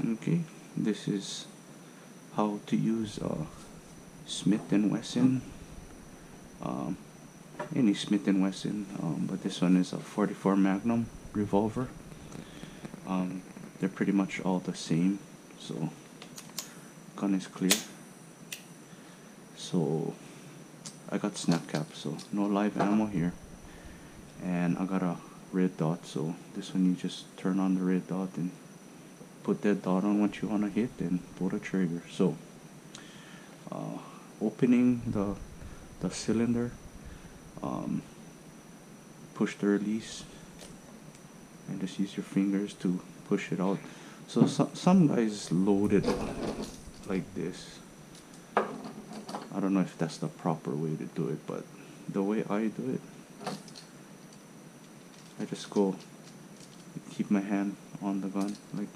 Okay, this is how to use Smith and Wesson, um, any Smith and Wesson, but this one is a 44 Magnum Revolver. They're pretty much all the same, so gun is clear. So I got snap cap, so no live ammo here, and I got a red dot, so this one you just turn on the red dot and put that dot on what you want to hit and pull the trigger. So opening the cylinder, push the release and just use your fingers to push it out. So some guys load it like this. I don't know if that's the proper way to do it, but the way I do it, I just go keep my hand on the gun, like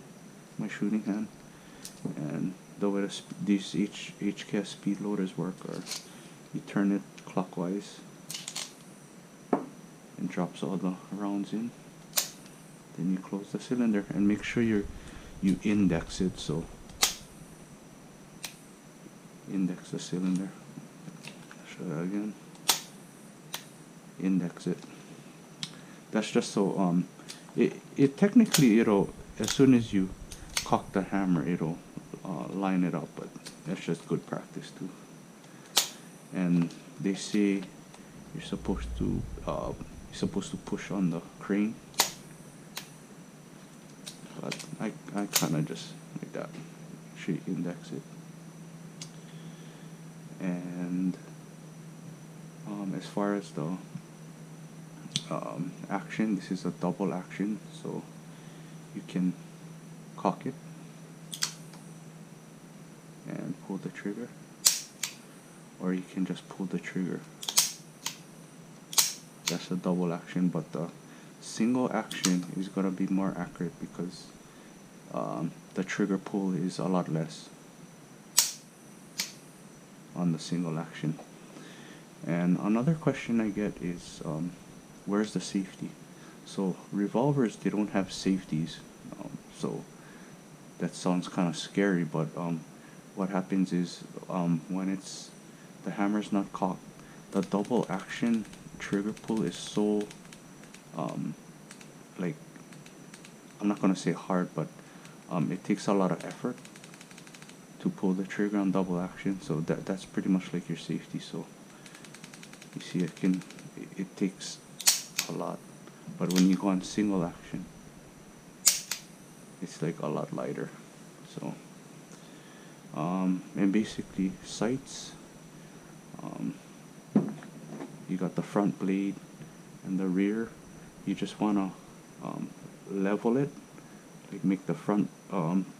my shooting hand, and the way these HKS speed loaders work are you turn it clockwise and drops all the rounds in, then you close the cylinder and make sure you index it, so index the cylinder. Show that again. Index it. That's just so it technically it'll, as soon as you cock the hammer, it'll line it up, but that's just good practice too. And they say you're supposed to push on the crane, but I kind of just like that. Should index it. And as far as the action, this is a double action, so you can cock it and pull the trigger, or you can just pull the trigger. That's a double action, but the single action is gonna be more accurate because the trigger pull is a lot less on the single action. And another question I get is where's the safety? So revolvers, they don't have safeties, so that sounds kind of scary, but what happens is when it's the hammer's not cocked, the double action trigger pull is so like, I'm not gonna say hard, but it takes a lot of effort to pull the trigger on double action, so that's pretty much like your safety. So you see it takes a lot, but when you go on single action, it's like a lot lighter. So and basically sights, you got the front blade and the rear. You just want to level it, like make the front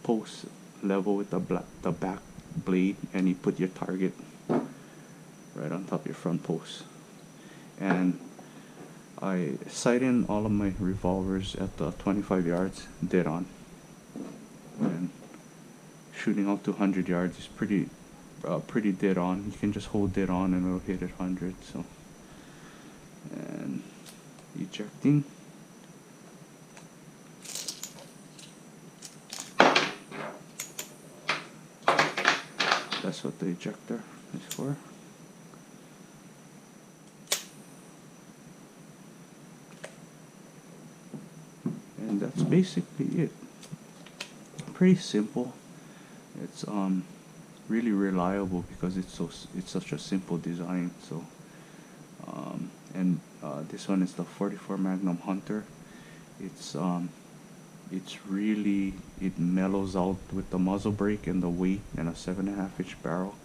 post level with the back blade, and you put your target right on top of your front post. And I sight in all of my revolvers at the 25 yards dead on, and shooting out to 100 yards is pretty dead on. You can just hold dead on and it'll hit at 100. So, and ejecting. That's what the ejector is for. And that's basically it. Pretty simple. It's really reliable because it's such a simple design. So and this one is the 44 Magnum Hunter. It's really, it mellows out with the muzzle brake and the weight and a 7.5-inch barrel.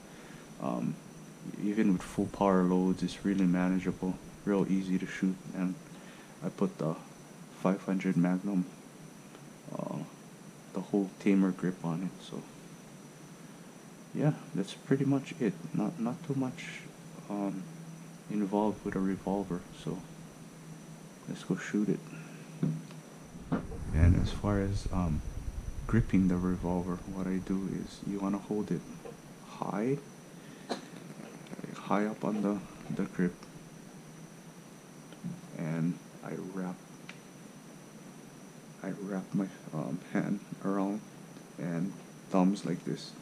Even with full power loads, it's really manageable, real easy to shoot. And I put the 500 Magnum, the whole tamer grip on it. So yeah, that's pretty much it. Not too much involved with a revolver. So let's go shoot it. And as far as gripping the revolver, what I do is you want to hold it high up on the grip, and I wrap my hand around and thumbs like this,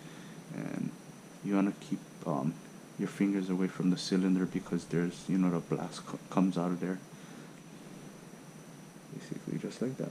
and you want to keep your fingers away from the cylinder because there's, you know, the blast comes out of there. Basically just like that.